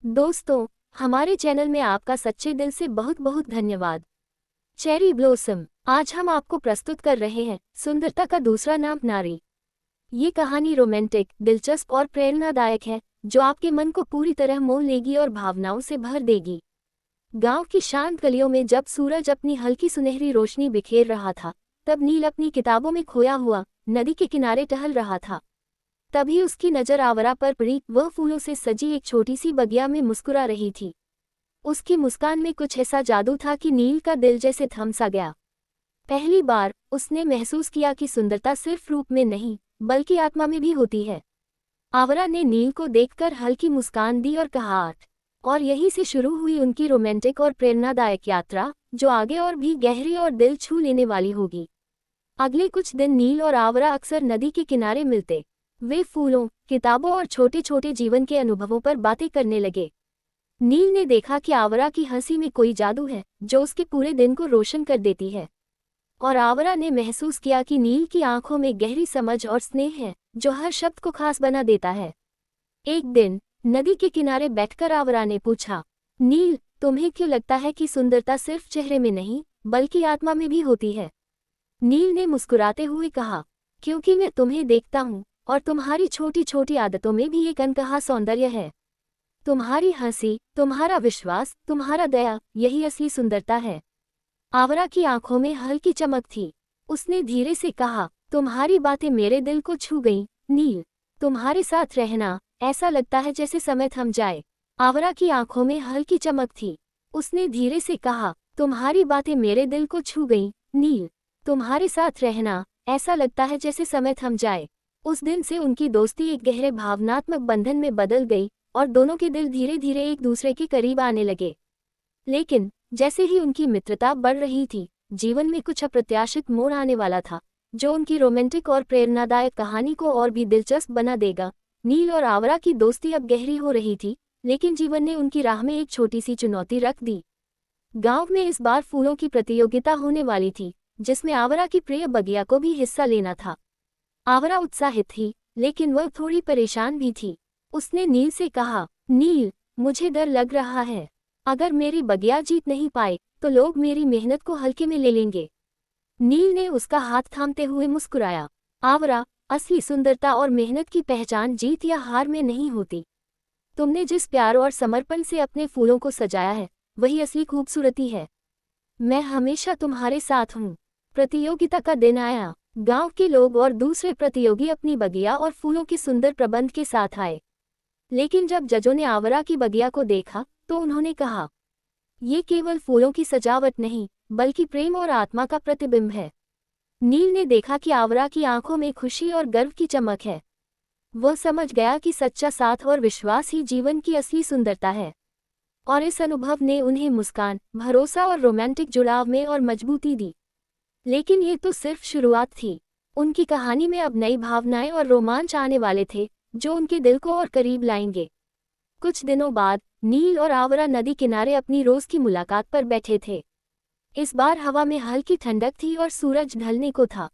दोस्तों, हमारे चैनल में आपका सच्चे दिल से बहुत बहुत धन्यवाद। Cherry blossom. आज हम आपको प्रस्तुत कर रहे हैं सुंदरता का दूसरा नाम नारी। ये कहानी रोमांटिक, दिलचस्प और प्रेरणादायक है, जो आपके मन को पूरी तरह मोह लेगी और भावनाओं से भर देगी। गांव की शांत गलियों में जब सूरज अपनी हल्की सुनहरी रोशनी बिखेर रहा था, तब नील अपनी किताबों में खोया हुआ नदी के किनारे टहल रहा था। तभी उसकी नज़र आवरा पर पड़ी। वह फूलों से सजी एक छोटी सी बगिया में मुस्कुरा रही थी। उसकी मुस्कान में कुछ ऐसा जादू था कि नील का दिल जैसे थम सा गया। पहली बार उसने महसूस किया कि सुंदरता सिर्फ रूप में नहीं, बल्कि आत्मा में भी होती है। आवरा ने नील को देखकर हल्की मुस्कान दी और कहा आठ। और यहीं से शुरू हुई उनकी रोमांटिक और प्रेरणादायक यात्रा, जो आगे और भी गहरी और दिल छू लेने वाली होगी। अगले कुछ दिन नील और आवरा अक्सर नदी के किनारे मिलते। वे फूलों, किताबों और छोटे छोटे जीवन के अनुभवों पर बातें करने लगे। नील ने देखा कि आवरा की हंसी में कोई जादू है, जो उसके पूरे दिन को रोशन कर देती है। और आवरा ने महसूस किया कि नील की आंखों में गहरी समझ और स्नेह है, जो हर शब्द को खास बना देता है। एक दिन नदी के किनारे बैठकर आवरा ने पूछा, नील, तुम्हें क्यों लगता है कि सुंदरता सिर्फ चेहरे में नहीं, बल्कि आत्मा में भी होती है? नील ने मुस्कुराते हुए कहा, क्योंकि मैं तुम्हें देखता हूँ, और तुम्हारी छोटी छोटी आदतों में भी एक अनकहा सौंदर्य है। तुम्हारी हंसी, तुम्हारा विश्वास, तुम्हारा दया, यही असली सुंदरता है। आवरा की आंखों में हल्की चमक थी। उसने धीरे से कहा, तुम्हारी बातें मेरे दिल को छू गईं, नील। तुम्हारे साथ रहना, ऐसा लगता है जैसे समय थम जाए। आवरा की आंखों में हल्की चमक थी। उसने धीरे से कहा, तुम्हारी बातें मेरे दिल को छू गईं, नील। तुम्हारे साथ रहना, ऐसा लगता है जैसे समय थम जाए। उस दिन से उनकी दोस्ती एक गहरे भावनात्मक बंधन में बदल गई, और दोनों के दिल धीरे धीरे एक दूसरे के करीब आने लगे। लेकिन जैसे ही उनकी मित्रता बढ़ रही थी, जीवन में कुछ अप्रत्याशित मोड़ आने वाला था, जो उनकी रोमांटिक और प्रेरणादायक कहानी को और भी दिलचस्प बना देगा। नील और आवरा की दोस्ती अब गहरी हो रही थी, लेकिन जीवन ने उनकी राह में एक छोटी सी चुनौती रख दी। गांव में इस बार फूलों की प्रतियोगिता होने वाली थी, जिसमें आवरा की प्रिय बगिया को भी हिस्सा लेना था। आवरा उत्साहित थी, लेकिन वह थोड़ी परेशान भी थी। उसने नील से कहा, नील, मुझे डर लग रहा है। अगर मेरी बगिया जीत नहीं पाए, तो लोग मेरी मेहनत को हल्के में ले लेंगे। नील ने उसका हाथ थामते हुए मुस्कुराया, आवरा, असली सुंदरता और मेहनत की पहचान जीत या हार में नहीं होती। तुमने जिस प्यार और समर्पण से अपने फूलों को सजाया है, वही असली खूबसूरती है। मैं हमेशा तुम्हारे साथ हूँ। प्रतियोगिता का दिन आया। गांव के लोग और दूसरे प्रतियोगी अपनी बगिया और फूलों के सुंदर प्रबंध के साथ आए। लेकिन जब जजों ने आवरा की बगिया को देखा, तो उन्होंने कहा, ये केवल फूलों की सजावट नहीं, बल्कि प्रेम और आत्मा का प्रतिबिंब है। नील ने देखा कि आवरा की आंखों में खुशी और गर्व की चमक है। वह समझ गया कि सच्चा साथ और विश्वास ही जीवन की असली सुंदरता है। और इस अनुभव ने उन्हें मुस्कान, भरोसा और रोमांटिक जुड़ाव में और मजबूती दी। लेकिन ये तो सिर्फ शुरुआत थी। उनकी कहानी में अब नई भावनाएं और रोमांच आने वाले थे, जो उनके दिल को और करीब लाएंगे। कुछ दिनों बाद नील और आवरा नदी किनारे अपनी रोज की मुलाकात पर बैठे थे। इस बार हवा में हल्की ठंडक थी और सूरज ढलने को था।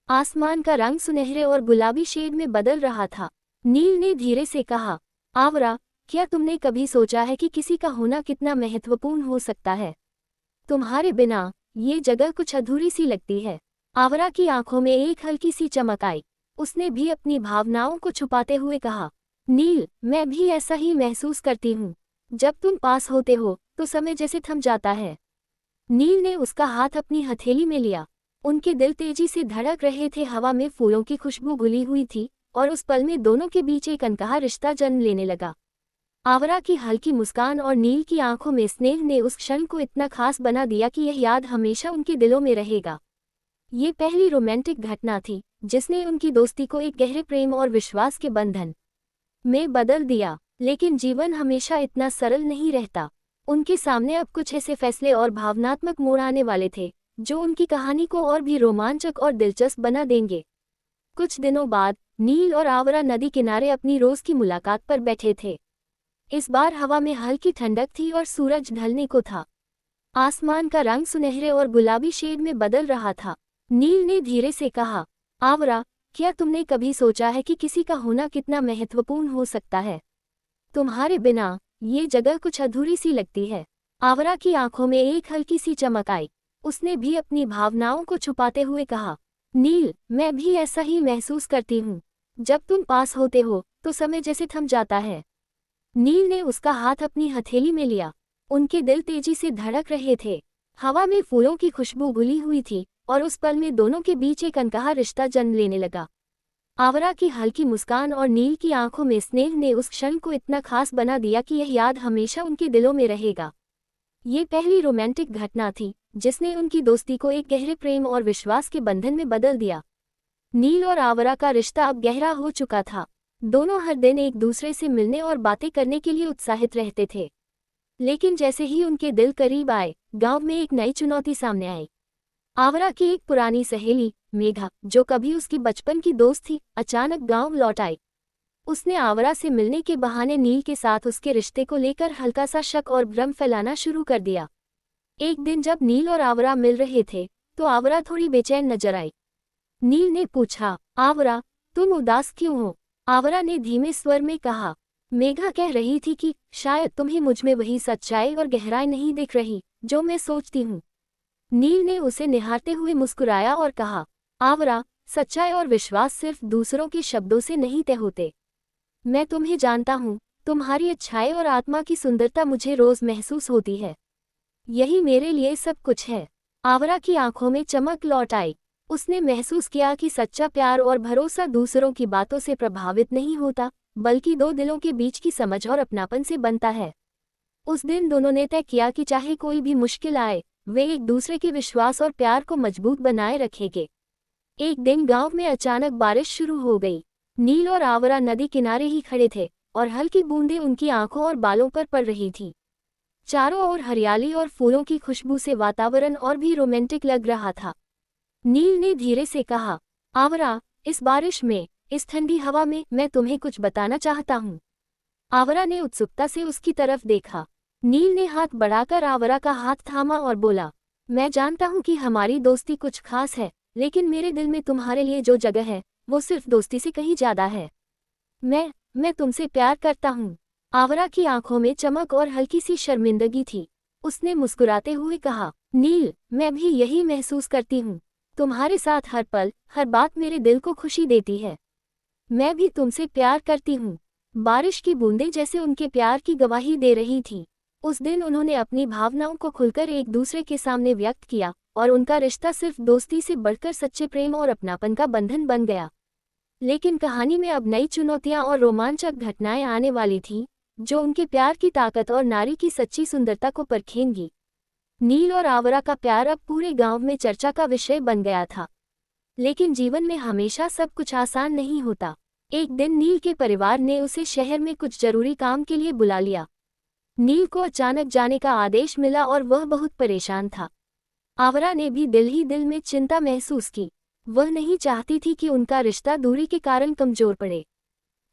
आसमान का रंग सुनहरे और गुलाबी शेड में बदल रहा था। नील ने धीरे से कहा, आवरा, क्या तुमने कभी सोचा है कि किसी का होना कितना महत्वपूर्ण हो सकता है? तुम्हारे बिना ये जगह कुछ अधूरी सी लगती है। आवरा की आंखों में एक हल्की सी चमक आई। उसने भी अपनी भावनाओं को छुपाते हुए कहा, नील, मैं भी ऐसा ही महसूस करती हूँ। जब तुम पास होते हो, तो समय जैसे थम जाता है। नील ने उसका हाथ अपनी हथेली में लिया। उनके दिल तेजी से धड़क रहे थे। हवा में फूलों की खुशबू घुली हुई थी, और उस पल में दोनों के बीच एक अनकहा रिश्ता जन्म लेने लगा। आवरा की हल्की मुस्कान और नील की आंखों में स्नेह ने उस क्षण को इतना खास बना दिया कि यह याद हमेशा उनके दिलों में रहेगा। ये पहली रोमांटिक घटना थी, जिसने उनकी दोस्ती को एक गहरे प्रेम और विश्वास के बंधन में बदल दिया। लेकिन जीवन हमेशा इतना सरल नहीं रहता। उनके सामने अब कुछ ऐसे फैसले और भावनात्मक मोड़ आने वाले थे, जो उनकी कहानी को और भी रोमांचक और दिलचस्प बना देंगे। कुछ दिनों बाद नील और आवरा नदी किनारे अपनी रोज की मुलाकात पर बैठे थे। इस बार हवा में हल्की ठंडक थी और सूरज ढलने को था। आसमान का रंग सुनहरे और गुलाबी शेड में बदल रहा था। नील ने धीरे से कहा, आवरा, क्या तुमने कभी सोचा है कि किसी का होना कितना महत्वपूर्ण हो सकता है? तुम्हारे बिना ये जगह कुछ अधूरी सी लगती है। आवरा की आंखों में एक हल्की सी चमक आई। उसने भी अपनी भावनाओं को छुपाते हुए कहा, नील, मैं भी ऐसा ही महसूस करती हूँ। जब तुम पास होते हो तो समय जैसे थम जाता है। नील ने उसका हाथ अपनी हथेली में लिया। उनके दिल तेजी से धड़क रहे थे। हवा में फूलों की खुशबू घुली हुई थी और उस पल में दोनों के बीच एक अनकहा रिश्ता जन्म लेने लगा। आवरा की हल्की मुस्कान और नील की आंखों में स्नेह ने उस क्षण को इतना खास बना दिया कि यह याद हमेशा उनके दिलों में रहेगा। ये पहली रोमांटिक घटना थी जिसने उनकी दोस्ती को एक गहरे प्रेम और विश्वास के बंधन में बदल दिया। नील और आवरा का रिश्ता अब गहरा हो चुका था। दोनों हर दिन एक दूसरे से मिलने और बातें करने के लिए उत्साहित रहते थे। लेकिन जैसे ही उनके दिल करीब आए, गांव में एक नई चुनौती सामने आई। आवरा की एक पुरानी सहेली मेघा, जो कभी उसकी बचपन की दोस्त थी, अचानक गांव लौट आई। उसने आवरा से मिलने के बहाने नील के साथ उसके रिश्ते को लेकर हल्का सा शक और भ्रम फैलाना शुरू कर दिया। एक दिन जब नील और आवरा मिल रहे थे तो आवरा थोड़ी बेचैन नजर आई। नील ने पूछा, आवरा, तुम उदास क्यों हो? आवरा ने धीमे स्वर में कहा, मेघा कह रही थी कि शायद तुम्हें मुझमें वही सच्चाई और गहराई नहीं दिख रही जो मैं सोचती हूँ। नील ने उसे निहारते हुए मुस्कुराया और कहा, आवरा, सच्चाई और विश्वास सिर्फ दूसरों के शब्दों से नहीं तय होते। मैं तुम्हें जानता हूँ, तुम्हारी अच्छाई और आत्मा की सुंदरता मुझे रोज महसूस होती है। यही मेरे लिए सब कुछ है। आवरा की आंखों में चमक लौट आई। उसने महसूस किया कि सच्चा प्यार और भरोसा दूसरों की बातों से प्रभावित नहीं होता, बल्कि दो दिलों के बीच की समझ और अपनापन से बनता है। उस दिन दोनों ने तय किया कि चाहे कोई भी मुश्किल आए, वे एक दूसरे के विश्वास और प्यार को मजबूत बनाए रखेंगे। एक दिन गांव में अचानक बारिश शुरू हो गई। नील और आवरा नदी किनारे ही खड़े थे और हल्की बूंदें उनकी आंखों और बालों पर पड़ रही थी। चारों ओर हरियाली और फूलों की खुशबू से वातावरण और भी रोमांटिक लग रहा था। नील ने धीरे से कहा, आवरा, इस बारिश में, इस ठंडी हवा में मैं तुम्हें कुछ बताना चाहता हूँ। आवरा ने उत्सुकता से उसकी तरफ देखा। नील ने हाथ बढ़ाकर आवरा का हाथ थामा और बोला, मैं जानता हूँ कि हमारी दोस्ती कुछ खास है, लेकिन मेरे दिल में तुम्हारे लिए जो जगह है वो सिर्फ दोस्ती से कहीं ज्यादा है। मैं तुमसे प्यार करता हूँ। आवरा की आंखों में चमक और हल्की सी शर्मिंदगी थी। उसने मुस्कुराते हुए कहा, नील, मैं भी यही महसूस करती हूँ। तुम्हारे साथ हर पल, हर बात मेरे दिल को खुशी देती है। मैं भी तुमसे प्यार करती हूँ। बारिश की बूंदें जैसे उनके प्यार की गवाही दे रही थीं। उस दिन उन्होंने अपनी भावनाओं को खुलकर एक दूसरे के सामने व्यक्त किया और उनका रिश्ता सिर्फ दोस्ती से बढ़कर सच्चे प्रेम और अपनापन का बंधन बन गया। लेकिन कहानी में अब नई चुनौतियां और रोमांचक घटनाएं आने वाली थीं, जो उनके प्यार की ताकत और नारी की सच्ची सुंदरता को परखेंगी। नील और आवरा का प्यार अब पूरे गांव में चर्चा का विषय बन गया था। लेकिन जीवन में हमेशा सब कुछ आसान नहीं होता। एक दिन नील के परिवार ने उसे शहर में कुछ जरूरी काम के लिए बुला लिया। नील को अचानक जाने का आदेश मिला और वह बहुत परेशान था। आवरा ने भी दिल ही दिल में चिंता महसूस की। वह नहीं चाहती थी कि उनका रिश्ता दूरी के कारण कमजोर पड़े।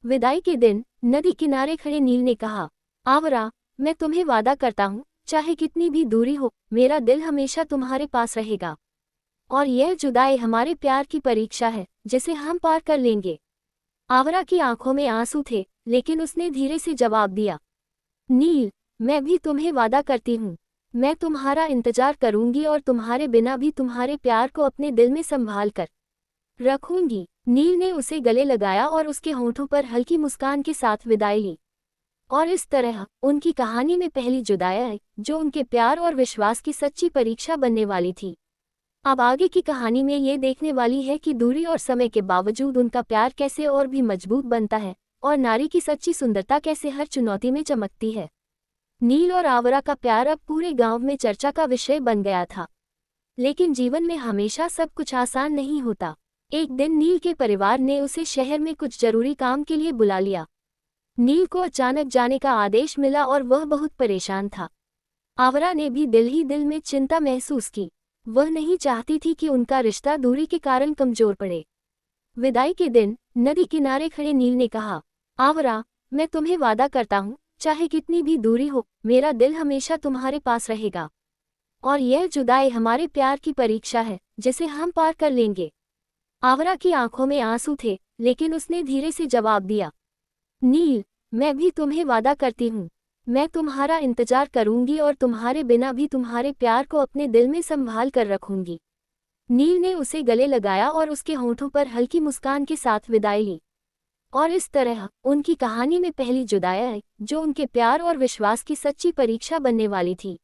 विदाई के दिन नदी किनारे खड़े नील ने कहा, आवरा, मैं तुम्हें वादा करता हूँ, चाहे कितनी भी दूरी हो, मेरा दिल हमेशा तुम्हारे पास रहेगा। और यह जुदाई हमारे प्यार की परीक्षा है जिसे हम पार कर लेंगे। आवरा की आंखों में आंसू थे, लेकिन उसने धीरे से जवाब दिया, नील, मैं भी तुम्हें वादा करती हूँ। मैं तुम्हारा इंतजार करूंगी और तुम्हारे बिना भी तुम्हारे प्यार को अपने दिल में संभाल कर रखूंगी। नील ने उसे गले लगाया और उसके होंठों पर हल्की मुस्कान के साथ विदाई ली। और इस तरह उनकी कहानी में पहली जुदाई आई, जो उनके प्यार और विश्वास की सच्ची परीक्षा बनने वाली थी। अब आगे की कहानी में ये देखने वाली है कि दूरी और समय के बावजूद उनका प्यार कैसे और भी मजबूत बनता है और नारी की सच्ची सुंदरता कैसे हर चुनौती में चमकती है। नील और आवरा का प्यार अब पूरे गांव में चर्चा का विषय बन गया था। लेकिन जीवन में हमेशा सब कुछ आसान नहीं होता। एक दिन नील के परिवार ने उसे शहर में कुछ जरूरी काम के लिए बुला लिया। नील को अचानक जाने का आदेश मिला और वह बहुत परेशान था। आवरा ने भी दिल ही दिल में चिंता महसूस की। वह नहीं चाहती थी कि उनका रिश्ता दूरी के कारण कमजोर पड़े। विदाई के दिन नदी किनारे खड़े नील ने कहा, आवरा, मैं तुम्हें वादा करता हूँ, चाहे कितनी भी दूरी हो, मेरा दिल हमेशा तुम्हारे पास रहेगा। और यह जुदाई हमारे प्यार की परीक्षा है जिसे हम पार कर लेंगे। आवरा की आंखों में आंसू थे, लेकिन उसने धीरे से जवाब दिया, नील, मैं भी तुम्हें वादा करती हूँ। मैं तुम्हारा इंतजार करूंगी और तुम्हारे बिना भी तुम्हारे प्यार को अपने दिल में संभाल कर रखूंगी। नील ने उसे गले लगाया और उसके होठों पर हल्की मुस्कान के साथ विदाई ली। और इस तरह उनकी कहानी में पहली जुदाई आई, जो उनके प्यार और विश्वास की सच्ची परीक्षा बनने वाली थी।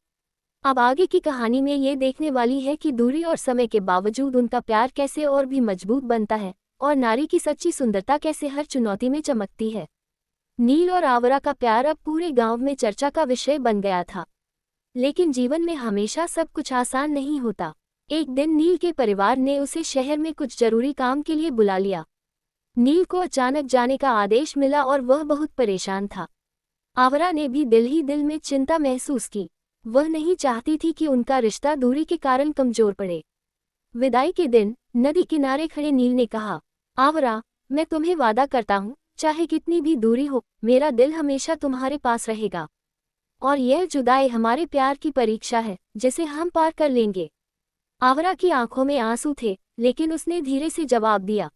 अब आगे की कहानी में ये देखने वाली है कि दूरी और समय के बावजूद उनका प्यार कैसे और भी मजबूत बनता है, और नारी की सच्ची सुंदरता कैसे हर चुनौती में चमकती है। नील और आवरा का प्यार अब पूरे गांव में चर्चा का विषय बन गया था। लेकिन जीवन में हमेशा सब कुछ आसान नहीं होता। एक दिन नील के परिवार ने उसे शहर में कुछ जरूरी काम के लिए बुला लिया। नील को अचानक जाने का आदेश मिला और वह बहुत परेशान था। आवरा ने भी दिल ही दिल में चिंता महसूस की। वह नहीं चाहती थी कि उनका रिश्ता दूरी के कारण कमजोर पड़े। विदाई के दिन नदी किनारे खड़े नील ने कहा, आवरा, मैं तुम्हें वादा करता हूँ, चाहे कितनी भी दूरी हो, मेरा दिल हमेशा तुम्हारे पास रहेगा। और यह जुदाई हमारे प्यार की परीक्षा है, जिसे हम पार कर लेंगे। आवरा की आंखों में आंसू थे, लेकिन उसने धीरे से जवाब दिया,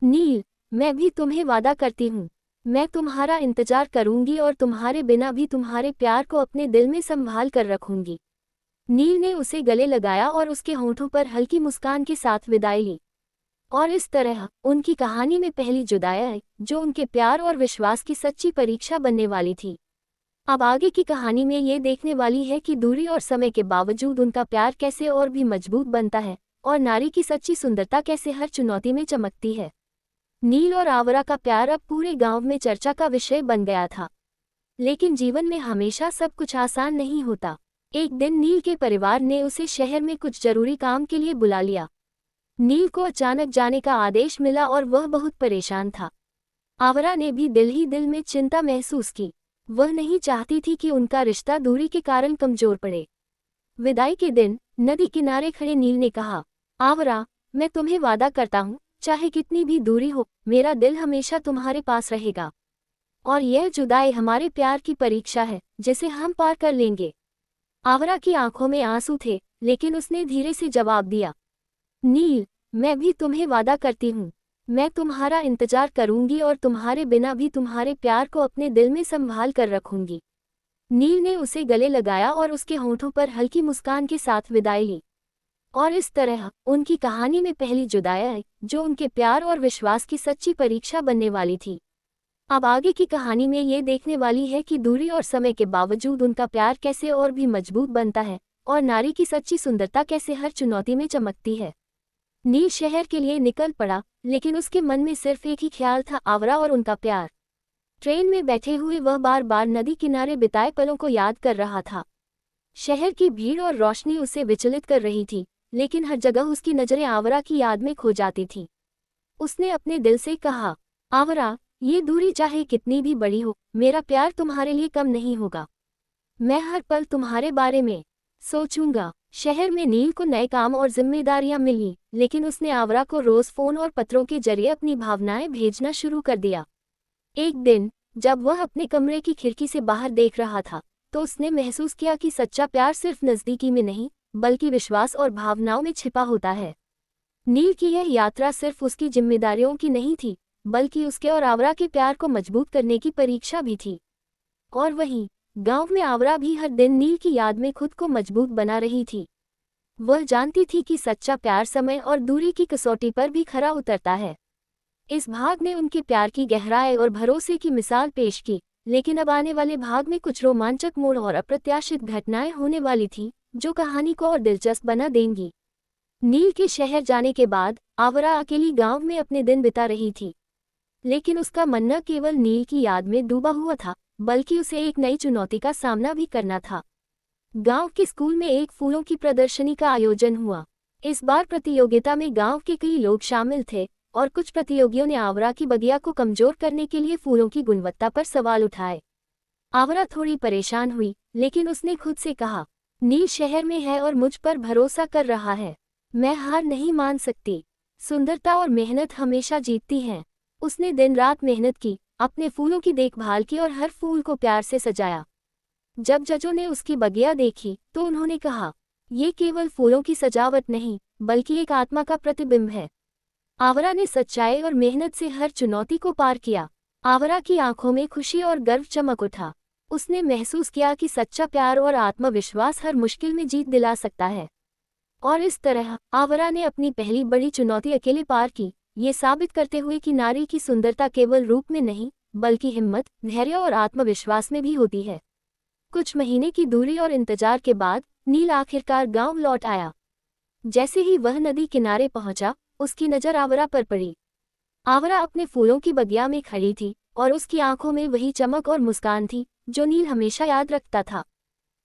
नील, मैं भी तुम्हें वादा करती हूँ। मैं तुम्हारा इंतजार करूंगी और तुम्हारे बिना भी तुम्हारे प्यार को अपने दिल में संभाल कर रखूंगी। नील ने उसे गले लगाया और उसके होठों पर हल्की मुस्कान के साथ विदाई ली। और इस तरह उनकी कहानी में पहली जुदाई आई, जो उनके प्यार और विश्वास की सच्ची परीक्षा बनने वाली थी। अब आगे की कहानी में ये देखने वाली है कि दूरी और समय के बावजूद उनका प्यार कैसे और भी मजबूत बनता है, और नारी की सच्ची सुंदरता कैसे हर चुनौती में चमकती है। नील और आवरा का प्यार अब पूरे गांव में चर्चा का विषय बन गया था। लेकिन जीवन में हमेशा सब कुछ आसान नहीं होता। एक दिन नील के परिवार ने उसे शहर में कुछ जरूरी काम के लिए बुला लिया। नील को अचानक जाने का आदेश मिला और वह बहुत परेशान था। आवरा ने भी दिल ही दिल में चिंता महसूस की। वह नहीं चाहती थी कि उनका रिश्ता दूरी के कारण कमजोर पड़े। विदाई के दिन नदी किनारे खड़े नील ने कहा, आवरा, मैं तुम्हें वादा करता हूँ, चाहे कितनी भी दूरी हो, मेरा दिल हमेशा तुम्हारे पास रहेगा। और यह जुदाई हमारे प्यार की परीक्षा है, जिसे हम पार कर लेंगे। आवरा की आंखों में आंसू थे, लेकिन उसने धीरे से जवाब दिया, नील, मैं भी तुम्हें वादा करती हूँ। मैं तुम्हारा इंतजार करूंगी और तुम्हारे बिना भी तुम्हारे प्यार को अपने दिल में संभाल कर रखूंगी। नील ने उसे गले लगाया और उसके होठों पर हल्की मुस्कान के साथ विदाई ली। और इस तरह उनकी कहानी में पहली जुदाई आई, जो उनके प्यार और विश्वास की सच्ची परीक्षा बनने वाली थी। अब आगे की कहानी में ये देखने वाली है कि दूरी और समय के बावजूद उनका प्यार कैसे और भी मजबूत बनता है, और नारी की सच्ची सुंदरता कैसे हर चुनौती में चमकती है। नील शहर के लिए निकल पड़ा, लेकिन उसके मन में सिर्फ एक ही ख्याल था, आवरा और उनका प्यार। ट्रेन में बैठे हुए वह बार बार नदी किनारे बिताए पलों को याद कर रहा था। शहर की भीड़ और रोशनी उसे विचलित कर रही थी, लेकिन हर जगह उसकी नजरें आवरा की याद में खो जाती थीं। उसने अपने दिल से कहा, आवरा, ये दूरी चाहे कितनी भी बड़ी हो, मेरा प्यार तुम्हारे लिए कम नहीं होगा। मैं हर पल तुम्हारे बारे में सोचूंगा। शहर में नील को नए काम और जिम्मेदारियां मिली, लेकिन उसने आवरा को रोज फोन और पत्रों के जरिए अपनी भावनाएं भेजना शुरू कर दिया। एक दिन जब वह अपने कमरे की खिड़की से बाहर देख रहा था, तो उसने महसूस किया कि सच्चा प्यार सिर्फ नजदीकी में नहीं, बल्कि विश्वास और भावनाओं में छिपा होता है। नील की यह यात्रा सिर्फ उसकी जिम्मेदारियों की नहीं थी, बल्कि उसके और आवरा के प्यार को मजबूत करने की परीक्षा भी थी। और वहीं गांव में आवरा भी हर दिन नील की याद में खुद को मजबूत बना रही थी। वह जानती थी कि सच्चा प्यार समय और दूरी की कसौटी पर भी खरा उतरता है। इस भाग ने उनके प्यार की गहराई और भरोसे की मिसाल पेश की, लेकिन अब आने वाले भाग में कुछ रोमांचक मोड़ और अप्रत्याशित घटनाएं होने वाली थी, जो कहानी को और दिलचस्प बना देंगी। नील के शहर जाने के बाद आवरा अकेली गांव में अपने दिन बिता रही थी, लेकिन उसका मन न केवल नील की याद में डूबा हुआ था, बल्कि उसे एक नई चुनौती का सामना भी करना था। गांव के स्कूल में एक फूलों की प्रदर्शनी का आयोजन हुआ। इस बार प्रतियोगिता में गांव के कई लोग शामिल थे, और कुछ प्रतियोगियों ने आवरा की बगिया को कमजोर करने के लिए फूलों की गुणवत्ता पर सवाल उठाए। आवरा थोड़ी परेशान हुई, लेकिन उसने खुद से कहा, नील शहर में है और मुझ पर भरोसा कर रहा है। मैं हार नहीं मान सकती। सुंदरता और मेहनत हमेशा जीतती हैं। उसने दिन रात मेहनत की, अपने फूलों की देखभाल की और हर फूल को प्यार से सजाया। जब जजों ने उसकी बगिया देखी, तो उन्होंने कहा, ये केवल फूलों की सजावट नहीं, बल्कि एक आत्मा का प्रतिबिंब है। आवरा ने सच्चाई और मेहनत से हर चुनौती को पार किया। आवरा की आंखों में खुशी और गर्व चमक उठा। उसने महसूस किया कि सच्चा प्यार और आत्मविश्वास हर मुश्किल में जीत दिला सकता है। और इस तरह आवरा ने अपनी पहली बड़ी चुनौती अकेले पार की, ये साबित करते हुए कि नारी की सुंदरता केवल रूप में नहीं, बल्कि हिम्मत, धैर्य और आत्मविश्वास में भी होती है। कुछ महीने की दूरी और इंतजार के बाद नील आखिरकार गांव लौट आया। जैसे ही वह नदी किनारे पहुंचा, उसकी नज़र आवरा पर पड़ी। आवरा अपने फूलों की बगिया में खड़ी थी और उसकी आंखों में वही चमक और मुस्कान थी जो नील हमेशा याद रखता था।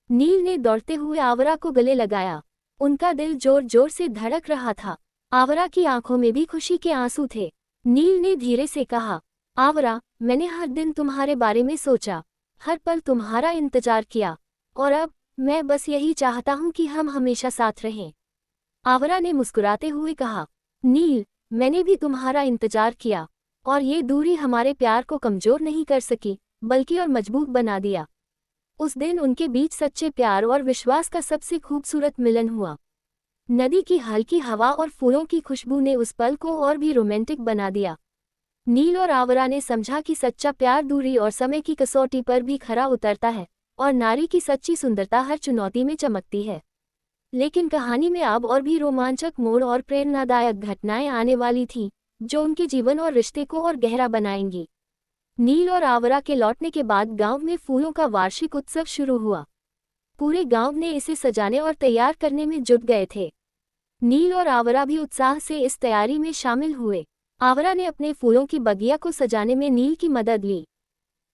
नील ने दौड़ते हुए आवरा को गले लगाया। उनका दिल जोर जोर से धड़क रहा था। आवरा की आंखों में भी खुशी के आंसू थे। नील ने धीरे से कहा, आवरा, मैंने हर दिन तुम्हारे बारे में सोचा, हर पल तुम्हारा इंतजार किया, और अब मैं बस यही चाहता हूँ कि हम हमेशा साथ रहें। आवरा ने मुस्कुराते हुए कहा, नील, मैंने भी तुम्हारा इंतजार किया, और ये दूरी हमारे प्यार को कमजोर नहीं कर सकी, बल्कि और मजबूत बना दिया। उस दिन उनके बीच सच्चे प्यार और विश्वास का सबसे खूबसूरत मिलन हुआ। नदी की हल्की हवा और फूलों की खुशबू ने उस पल को और भी रोमांटिक बना दिया। नील और आवरा ने समझा कि सच्चा प्यार दूरी और समय की कसौटी पर भी खरा उतरता है, और नारी की सच्ची सुंदरता हर चुनौती में चमकती है। लेकिन कहानी में अब और भी रोमांचक मोड़ और प्रेरणादायक घटनाएं आने वाली थीं, जो उनके जीवन और रिश्ते को और गहरा बनाएंगी। नील और आवरा के लौटने के बाद गांव में फूलों का वार्षिक उत्सव शुरू हुआ। पूरे गांव ने इसे सजाने और तैयार करने में जुट गए थे। नील और आवरा भी उत्साह से इस तैयारी में शामिल हुए। आवरा ने अपने फूलों की बगिया को सजाने में नील की मदद ली।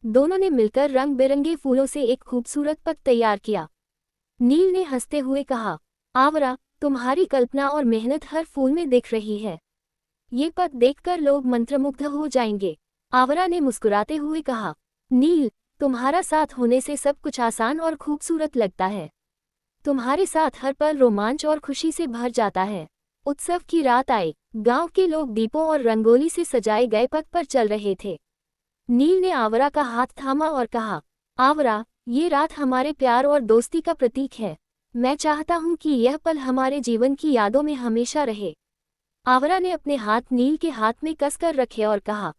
दोनों ने मिलकर रंग बिरंगे फूलों से एक खूबसूरत पग तैयार किया। नील ने हंसते हुए कहा, आवरा, तुम्हारी कल्पना और मेहनत हर फूल में दिख रही है। ये पग देखकर लोग मंत्रमुग्ध हो जाएंगे। आवरा ने मुस्कुराते हुए कहा, नील, तुम्हारा साथ होने से सब कुछ आसान और खूबसूरत लगता है। तुम्हारे साथ हर पल रोमांच और खुशी से भर जाता है। उत्सव की रात आई। गांव के लोग दीपों और रंगोली से सजाए गए पथ पर चल रहे थे। नील ने आवरा का हाथ थामा और कहा, आवरा, ये रात हमारे प्यार और दोस्ती का प्रतीक है। मैं चाहता हूँ कि यह पल हमारे जीवन की यादों में हमेशा रहे। आवरा ने अपने हाथ नील के हाथ में कसकर रखे और कहा,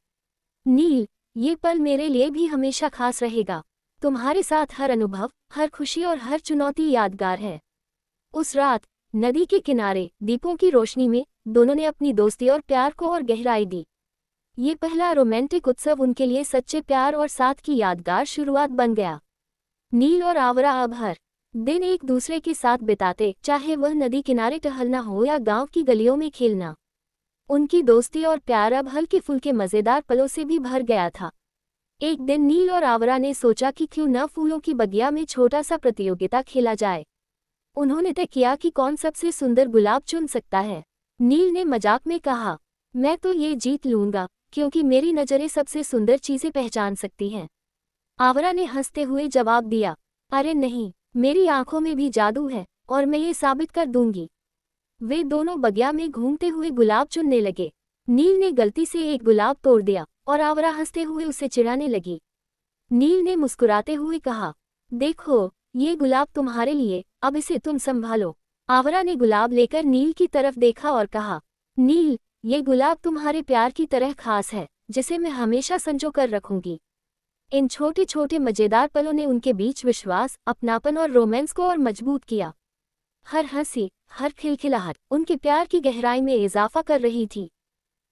नील, ये पल मेरे लिए भी हमेशा खास रहेगा। तुम्हारे साथ हर अनुभव, हर खुशी और हर चुनौती यादगार है। उस रात नदी के किनारे दीपों की रोशनी में दोनों ने अपनी दोस्ती और प्यार को और गहराई दी। ये पहला रोमांटिक उत्सव उनके लिए सच्चे प्यार और साथ की यादगार शुरुआत बन गया। नील और आवरा अब हर दिन एक दूसरे के साथ बिताते, चाहे वह नदी किनारे टहलना हो या गांव की गलियों में खेलना। उनकी दोस्ती और प्यार अब हल्के फुल्के मज़ेदार पलों से भी भर गया था। एक दिन नील और आवरा ने सोचा कि क्यों न फूलों की बगिया में छोटा सा प्रतियोगिता खेला जाए। उन्होंने तय किया कि कौन सबसे सुंदर गुलाब चुन सकता है। नील ने मजाक में कहा, मैं तो ये जीत लूंगा, क्योंकि मेरी नज़रें सबसे सुंदर चीज़ें पहचान सकती हैं। आवरा ने हंसते हुए जवाब दिया, अरे नहीं, मेरी आंखों में भी जादू है, और मैं ये साबित कर दूंगी। वे दोनों बगिया में घूमते हुए गुलाब चुनने लगे। नील ने गलती से एक गुलाब तोड़ दिया और आवरा हंसते हुए उसे चिढ़ाने लगी। नील ने मुस्कुराते हुए कहा, देखो, ये गुलाब तुम्हारे लिए, अब इसे तुम संभालो। आवरा ने गुलाब लेकर नील की तरफ देखा और कहा, नील, ये गुलाब तुम्हारे प्यार की तरह खास है, जिसे मैं हमेशा संजो कर रखूंगी। इन छोटे छोटे मजेदार पलों ने उनके बीच विश्वास, अपनापन और रोमांस को और मजबूत किया। हर हंसी, हर खिलखिलाहट उनके प्यार की गहराई में इजाफा कर रही थी।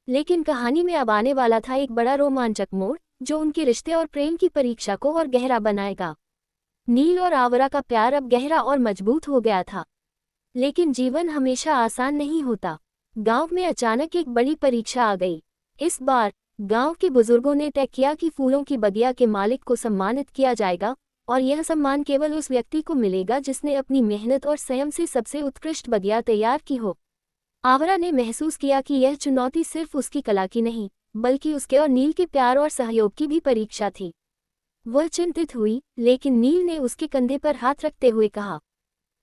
लेकिन कहानी में अब आने वाला था एक बड़ा रोमांचक मोड़, जो उनके रिश्ते और प्रेम की परीक्षा को और गहरा बनाएगा। नील और आवरा का प्यार अब गहरा और मजबूत हो गया था। लेकिन जीवन हमेशा आसान नहीं होता। गांव में अचानक एक बड़ी परीक्षा आ गई। इस बार गांव के बुजुर्गों ने तय किया कि फूलों की बगिया के मालिक को सम्मानित किया जाएगा, और यह सम्मान केवल उस व्यक्ति को मिलेगा जिसने अपनी मेहनत और संयम से सबसे उत्कृष्ट बगिया तैयार की हो। आवरा ने महसूस किया कि यह चुनौती सिर्फ उसकी कला की नहीं, बल्कि उसके और नील के प्यार और सहयोग की भी परीक्षा थी। वह चिंतित हुई, लेकिन नील ने उसके कंधे पर हाथ रखते हुए कहा,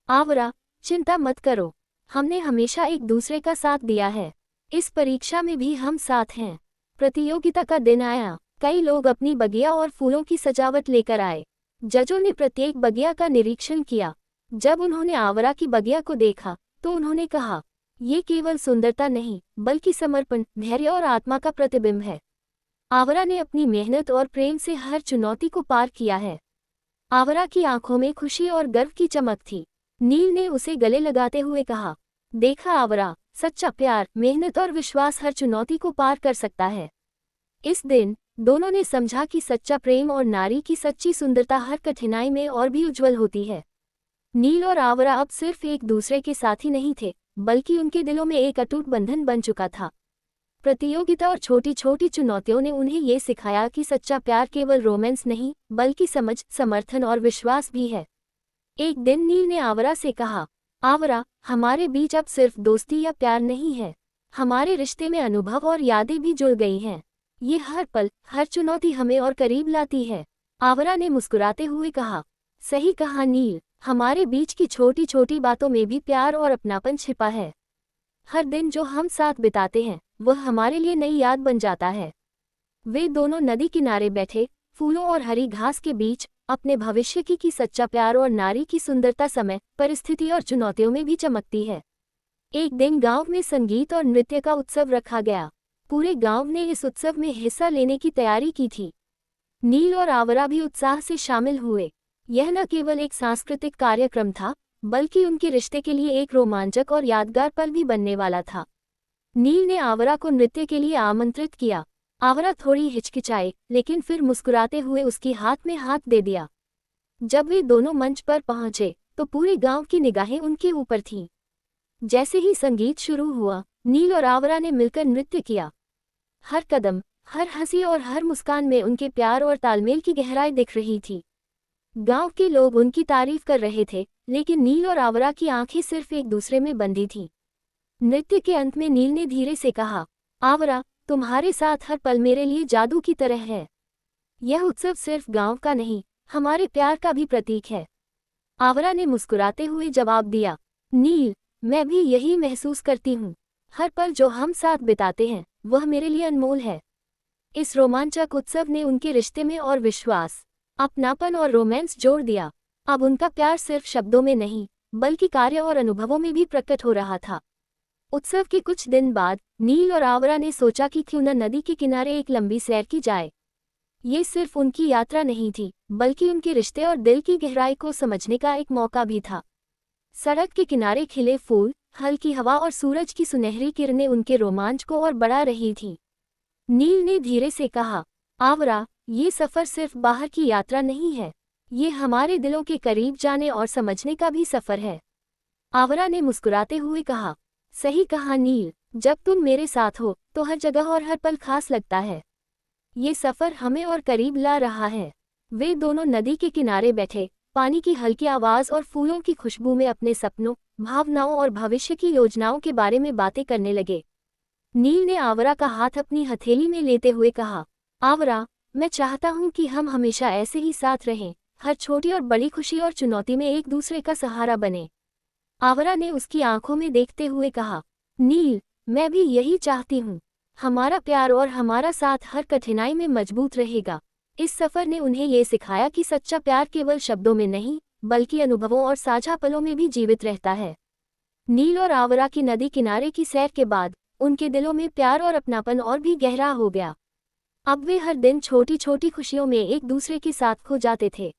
आवरा, चिंता मत करो, हमने हमेशा एक दूसरे का साथ दिया है। इस परीक्षा में भी हम साथ हैं। प्रतियोगिता का दिन आया। कई लोग अपनी बगिया और फूलों की सजावट लेकर आए। जजों ने प्रत्येक बगिया का निरीक्षण किया। जब उन्होंने आवरा की बगिया को देखा, तो उन्होंने कहा, ये केवल सुंदरता नहीं, बल्कि समर्पण, धैर्य और आत्मा का प्रतिबिंब है। आवरा ने अपनी मेहनत और प्रेम से हर चुनौती को पार किया है। आवरा की आंखों में खुशी और गर्व की चमक थी। नील ने उसे गले लगाते हुए कहा, देखा आवरा, सच्चा प्यार, मेहनत और विश्वास हर चुनौती को पार कर सकता है। इस दिन दोनों ने समझा कि सच्चा प्रेम और नारी की सच्ची सुंदरता हर कठिनाई में और भी उज्जवल होती है। नील और आवरा अब सिर्फ एक दूसरे के साथी नहीं थे, बल्कि उनके दिलों में एक अटूट बंधन बन चुका था। प्रतियोगिता और छोटी छोटी चुनौतियों ने उन्हें ये सिखाया कि सच्चा प्यार केवल रोमांस नहीं, बल्कि समझ, समर्थन और विश्वास भी है। एक दिन नील ने आवरा से कहा, आवरा, हमारे बीच अब सिर्फ दोस्ती या प्यार नहीं है, हमारे रिश्ते में अनुभव और यादें भी जुड़ गई हैं। ये हर पल, हर चुनौती हमें और करीब लाती है। आवरा ने मुस्कुराते हुए कहा, सही कहा नील, हमारे बीच की छोटी छोटी बातों में भी प्यार और अपनापन छिपा है। हर दिन जो हम साथ बिताते हैं वह हमारे लिए नई याद बन जाता है। वे दोनों नदी किनारे बैठे, फूलों और हरी घास के बीच, अपने भविष्य की सच्चा प्यार और नारी की सुंदरता समय, परिस्थिति और चुनौतियों में भी चमकती है। एक दिन गांव में संगीत और नृत्य का उत्सव रखा गया। पूरे गांव ने इस उत्सव में हिस्सा लेने की तैयारी की थी। नील और आवरा भी उत्साह से शामिल हुए। यह न केवल एक सांस्कृतिक कार्यक्रम था, बल्कि उनके रिश्ते के लिए एक रोमांचक और यादगार पल भी बनने वाला था। नील ने आवरा को नृत्य के लिए आमंत्रित किया। आवरा थोड़ी हिचकिचाई, लेकिन फिर मुस्कुराते हुए उसकी हाथ में हाथ दे दिया। जब वे दोनों मंच पर पहुंचे तो पूरे गांव की निगाहें उनके ऊपर थीं। जैसे ही संगीत शुरू हुआ, नील और आवरा ने मिलकर नृत्य किया। हर कदम, हर हंसी और हर मुस्कान में उनके प्यार और तालमेल की गहराई दिख रही थी। गांव के लोग उनकी तारीफ कर रहे थे, लेकिन नील और आवरा की आंखें सिर्फ एक दूसरे में बंधी थीं। नृत्य के अंत में नील ने धीरे से कहा, आवरा, तुम्हारे साथ हर पल मेरे लिए जादू की तरह है। यह उत्सव सिर्फ गांव का नहीं, हमारे प्यार का भी प्रतीक है। आवरा ने मुस्कुराते हुए जवाब दिया, नील, मैं भी यही महसूस करती हूँ। हर पल जो हम साथ बिताते हैं वह मेरे लिए अनमोल है। इस रोमांचक उत्सव ने उनके रिश्ते में और विश्वास, अपनापन और रोमांस जोड़ दिया। अब उनका प्यार सिर्फ शब्दों में नहीं, बल्कि कार्य और अनुभवों में भी प्रकट हो रहा था। उत्सव के कुछ दिन बाद नील और आवरा ने सोचा कि क्यों न नदी के किनारे एक लंबी सैर की जाए। ये सिर्फ उनकी यात्रा नहीं थी, बल्कि उनके रिश्ते और दिल की गहराई को समझने का एक मौका भी था। सड़क के किनारे खिले फूल, हल्की हवा और सूरज की सुनहरी किरणें उनके रोमांच को और बढ़ा रही थीं। नील ने धीरे से कहा, आवरा, ये सफ़र सिर्फ बाहर की यात्रा नहीं है, ये हमारे दिलों के करीब जाने और समझने का भी सफ़र है। आवरा ने मुस्कुराते हुए कहा, सही कहा नील, जब तुम मेरे साथ हो तो हर जगह और हर पल खास लगता है। ये सफ़र हमें और करीब ला रहा है। वे दोनों नदी के किनारे बैठे, पानी की हल्की आवाज़ और फूलों की खुशबू में अपने सपनों, भावनाओं और भविष्य की योजनाओं के बारे में बातें करने लगे। नील ने आवरा का हाथ अपनी हथेली में लेते हुए कहा, आवरा, मैं चाहता हूँ कि हम हमेशा ऐसे ही साथ रहें, हर छोटी और बड़ी खुशी और चुनौती में एक दूसरे का सहारा बने। आवरा ने उसकी आंखों में देखते हुए कहा, नील, मैं भी यही चाहती हूँ। हमारा प्यार और हमारा साथ हर कठिनाई में मजबूत रहेगा। इस सफ़र ने उन्हें ये सिखाया कि सच्चा प्यार केवल शब्दों में नहीं, बल्कि अनुभवों और साझा पलों में भी जीवित रहता है। नील और आवरा की नदी किनारे की सैर के बाद उनके दिलों में प्यार और अपनापन और भी गहरा हो गया। अब वे हर दिन छोटी छोटी खुशियों में एक दूसरे के साथ खो जाते थे।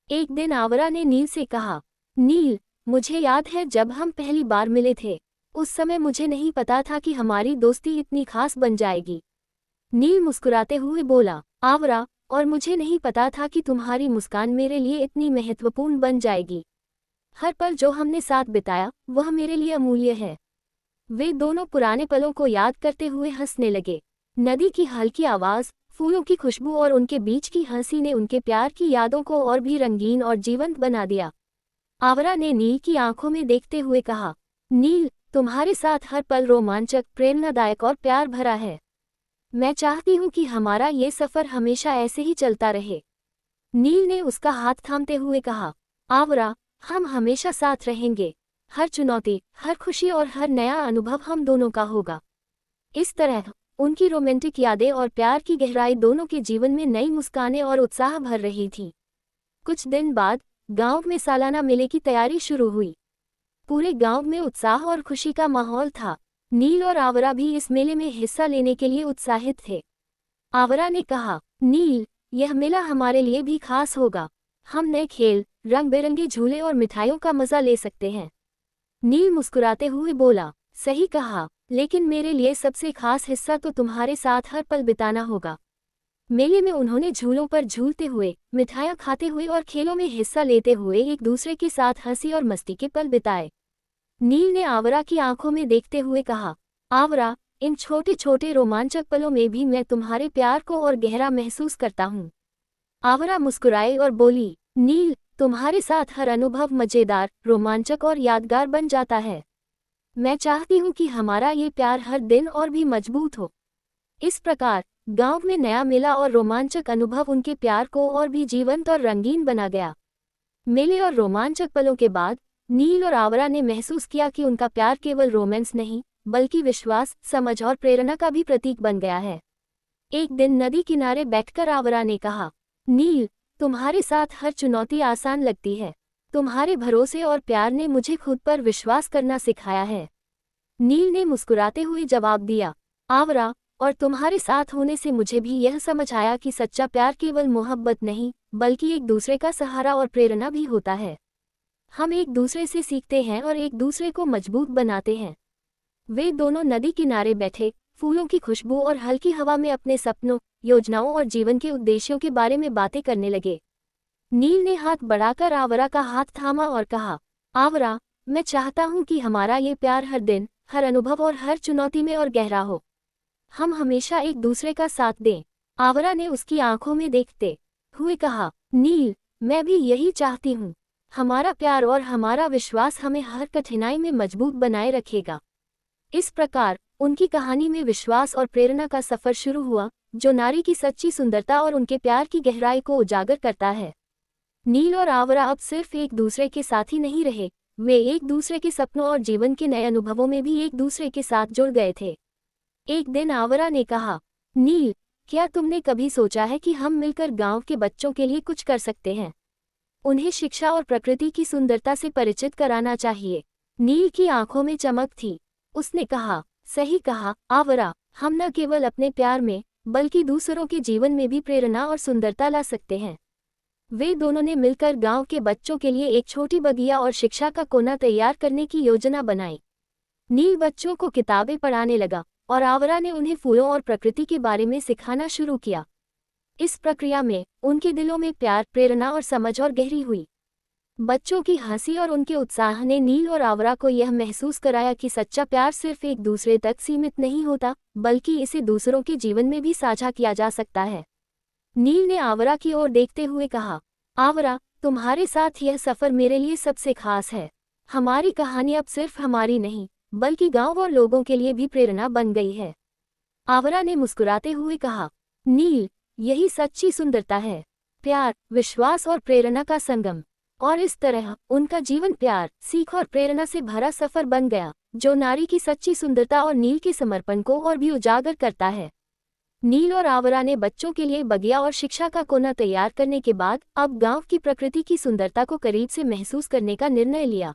एक दिन आवरा ने नील से कहा, नील, मुझे याद है जब हम पहली बार मिले थे, उस समय मुझे नहीं पता था कि हमारी दोस्ती इतनी खास बन जाएगी। नील मुस्कुराते हुए बोला, आवरा, और मुझे नहीं पता था कि तुम्हारी मुस्कान मेरे लिए इतनी महत्वपूर्ण बन जाएगी। हर पल जो हमने साथ बिताया वह मेरे लिए अमूल्य है। वे दोनों पुराने पलों को याद करते हुए हंसने लगे। नदी की हल्की आवाज़, फूलों की खुशबू और उनके बीच की हंसी ने उनके प्यार की यादों को और भी रंगीन और जीवंत बना दिया। आवरा ने नील की आंखों में देखते हुए कहा, नील, तुम्हारे साथ हर पल रोमांचक, प्रेरणादायक और प्यार भरा है। मैं चाहती हूँ कि हमारा ये सफ़र हमेशा ऐसे ही चलता रहे। नील ने उसका हाथ थामते हुए कहा, आवरा, हम हमेशा साथ रहेंगे। हर चुनौती, हर खुशी और हर नया अनुभव हम दोनों का होगा। इस तरह उनकी रोमांटिक यादें और प्यार की गहराई दोनों के जीवन में नई मुस्कानें और उत्साह भर रही थी। कुछ दिन बाद गांव में सालाना मेले की तैयारी शुरू हुई। पूरे गांव में उत्साह और खुशी का माहौल था। नील और आवरा भी इस मेले में हिस्सा लेने के लिए उत्साहित थे। आवरा ने कहा, नील, यह मेला हमारे लिए भी खास होगा। हम नए खेल, रंग बिरंगे झूले और मिठाइयों का मजा ले सकते हैं। नील मुस्कुराते हुए बोला, सही कहा, लेकिन मेरे लिए सबसे खास हिस्सा तो तुम्हारे साथ हर पल बिताना होगा। मेले में उन्होंने झूलों पर झूलते हुए, मिठाइयाँ खाते हुए और खेलों में हिस्सा लेते हुए एक दूसरे के साथ हंसी और मस्ती के पल बिताए। नील ने आवरा की आंखों में देखते हुए कहा, आवरा, इन छोटे छोटे रोमांचक पलों में भी मैं तुम्हारे प्यार को और गहरा महसूस करता हूँ। आवरा मुस्कुराई और बोली, नील, तुम्हारे साथ हर अनुभव मजेदार, रोमांचक और यादगार बन जाता है। मैं चाहती हूँ कि हमारा ये प्यार हर दिन और भी मजबूत हो। इस प्रकार गांव में नया मेला और रोमांचक अनुभव उनके प्यार को और भी जीवंत और रंगीन बना गया। मेले और रोमांचक पलों के बाद नील और आवरा ने महसूस किया कि उनका प्यार केवल रोमांस नहीं, बल्कि विश्वास, समझ और प्रेरणा का भी प्रतीक बन गया है। एक दिन नदी किनारे बैठकर आवरा ने कहा, नील, तुम्हारे साथ हर चुनौती आसान लगती है। तुम्हारे भरोसे और प्यार ने मुझे खुद पर विश्वास करना सिखाया है। नील ने मुस्कुराते हुए जवाब दिया, आवरा, और तुम्हारे साथ होने से मुझे भी यह समझ आया कि सच्चा प्यार केवल मोहब्बत नहीं, बल्कि एक दूसरे का सहारा और प्रेरणा भी होता है। हम एक दूसरे से सीखते हैं और एक दूसरे को मजबूत बनाते हैं। वे दोनों नदी किनारे बैठे, फूलों की खुशबू और हल्की हवा में अपने सपनों, योजनाओं और जीवन के उद्देश्यों के बारे में बातें करने लगे। नील ने हाथ बढ़ाकर आवरा का हाथ थामा और कहा, आवरा, मैं चाहता हूँ कि हमारा ये प्यार हर दिन, हर अनुभव और हर चुनौती में और गहरा हो। हम हमेशा एक दूसरे का साथ दें। आवरा ने उसकी आंखों में देखते हुए कहा, नील, मैं भी यही चाहती हूँ। हमारा प्यार और हमारा विश्वास हमें हर कठिनाई में मजबूत बनाए रखेगा। इस प्रकार उनकी कहानी में विश्वास और प्रेरणा का सफर शुरू हुआ, जो नारी की सच्ची सुंदरता और उनके प्यार की गहराई को उजागर करता है। नील और आवरा अब सिर्फ एक दूसरे के साथ ही नहीं रहे, वे एक दूसरे के सपनों और जीवन के नए अनुभवों में भी एक दूसरे के साथ जुड़ गए थे। एक दिन आवरा ने कहा, नील, क्या तुमने कभी सोचा है कि हम मिलकर गांव के बच्चों के लिए कुछ कर सकते हैं? उन्हें शिक्षा और प्रकृति की सुंदरता से परिचित कराना चाहिए। नील की आंखों में चमक थी। उसने कहा, सही कहा, आवरा, हम न केवल अपने प्यार में, बल्कि दूसरों के जीवन में भी प्रेरणा और सुंदरता ला सकते हैं। वे दोनों ने मिलकर गांव के बच्चों के लिए एक छोटी बगिया और शिक्षा का कोना तैयार करने की योजना बनाई। नील बच्चों को किताबें पढ़ाने लगा और आवरा ने उन्हें फूलों और प्रकृति के बारे में सिखाना शुरू किया। इस प्रक्रिया में उनके दिलों में प्यार, प्रेरणा और समझ और गहरी हुई। बच्चों की हंसी और उनके उत्साह ने नील और आवरा को यह महसूस कराया कि सच्चा प्यार सिर्फ एक दूसरे तक सीमित नहीं होता, बल्कि इसे दूसरों के जीवन में भी साझा किया जा सकता है। नील ने आवरा की ओर देखते हुए कहा, आवरा, तुम्हारे साथ यह सफर मेरे लिए सबसे खास है। हमारी कहानी अब सिर्फ हमारी नहीं, बल्कि गांव और लोगों के लिए भी प्रेरणा बन गई है। आवरा ने मुस्कुराते हुए कहा, नील, यही सच्ची सुंदरता है, प्यार, विश्वास और प्रेरणा का संगम। और इस तरह उनका जीवन प्यार, सीख और प्रेरणा से भरा सफर बन गया, जो नारी की सच्ची सुंदरता और नील के समर्पण को और भी उजागर करता है। नील और आवरा ने बच्चों के लिए बगिया और शिक्षा का कोना तैयार करने के बाद अब गांव की प्रकृति की सुंदरता को करीब से महसूस करने का निर्णय लिया।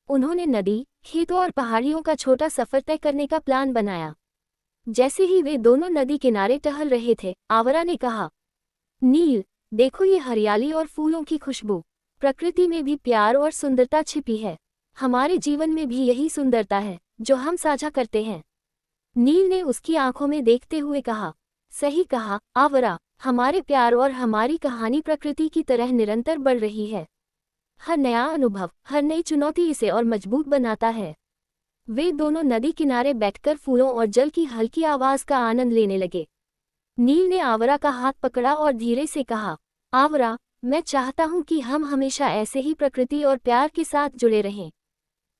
उन्होंने नदी, खेतों और पहाड़ियों का छोटा सफर तय करने का प्लान बनाया। जैसे ही वे दोनों नदी किनारे टहल रहे थे, आवरा ने कहा, नील, देखो ये हरियाली और फूलों की खुशबू। प्रकृति में भी प्यार और सुंदरता छिपी है। हमारे जीवन में भी यही सुंदरता है, जो हम साझा करते हैं। नील ने उसकी आंखों में देखते हुए कहा, सही कहा, आवरा, हमारे प्यार और हमारी कहानी प्रकृति की तरह निरंतर बढ़ रही है। हर नया अनुभव, हर नई चुनौती इसे और मजबूत बनाता है। वे दोनों नदी किनारे बैठकर फूलों और जल की हल्की आवाज का आनंद लेने लगे। नील ने आवरा का हाथ पकड़ा और धीरे से कहा, आवरा, मैं चाहता हूं कि हम हमेशा ऐसे ही प्रकृति और प्यार के साथ जुड़े रहें।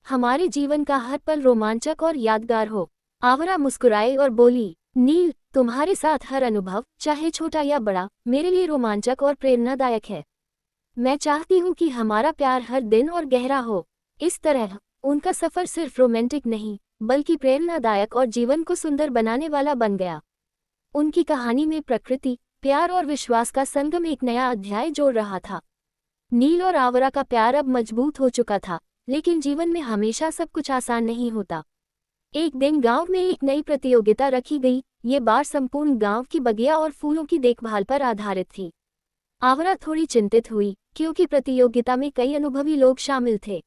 हमारे जीवन का हर पल रोमांचक और यादगार हो। आवरा मुस्कुराई और बोली, नील, तुम्हारे साथ हर अनुभव, चाहे छोटा या बड़ा, मेरे लिए रोमांचक और प्रेरणादायक है। मैं चाहती हूँ कि हमारा प्यार हर दिन और गहरा हो। इस तरह उनका सफर सिर्फ रोमांटिक नहीं, बल्कि प्रेरणादायक और जीवन को सुंदर बनाने वाला बन गया। उनकी कहानी में प्रकृति, प्यार और विश्वास का संगम एक नया अध्याय जोड़ रहा था। नील और आवरा का प्यार अब मजबूत हो चुका था, लेकिन जीवन में हमेशा सब कुछ आसान नहीं होता। एक दिन गांव में एक नई प्रतियोगिता रखी गई। ये बार संपूर्ण गांव की बगिया और फूलों की देखभाल पर आधारित थी। आवरा थोड़ी चिंतित हुई क्योंकि प्रतियोगिता में कई अनुभवी लोग शामिल थे।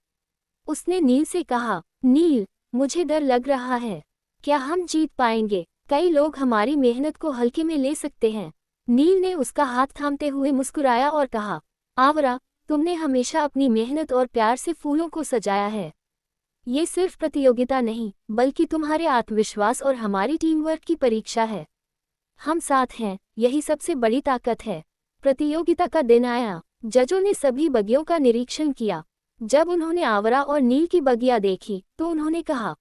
उसने नील से कहा, नील, मुझे डर लग रहा है। क्या हम जीत पाएंगे? कई लोग हमारी मेहनत को हल्के में ले सकते हैं। नील ने उसका हाथ थामते हुए मुस्कुराया और कहा, आवरा, तुमने हमेशा अपनी मेहनत और प्यार से फूलों को सजाया है। ये सिर्फ प्रतियोगिता नहीं, बल्कि तुम्हारे आत्मविश्वास और हमारी टीम वर्क की परीक्षा है। हम साथ हैं, यही सबसे बड़ी ताकत है। प्रतियोगिता का दिन आया। जजों ने सभी बगियों का निरीक्षण किया। जब उन्होंने आवरा और नील की बगिया देखी तो उन्होंने कहा,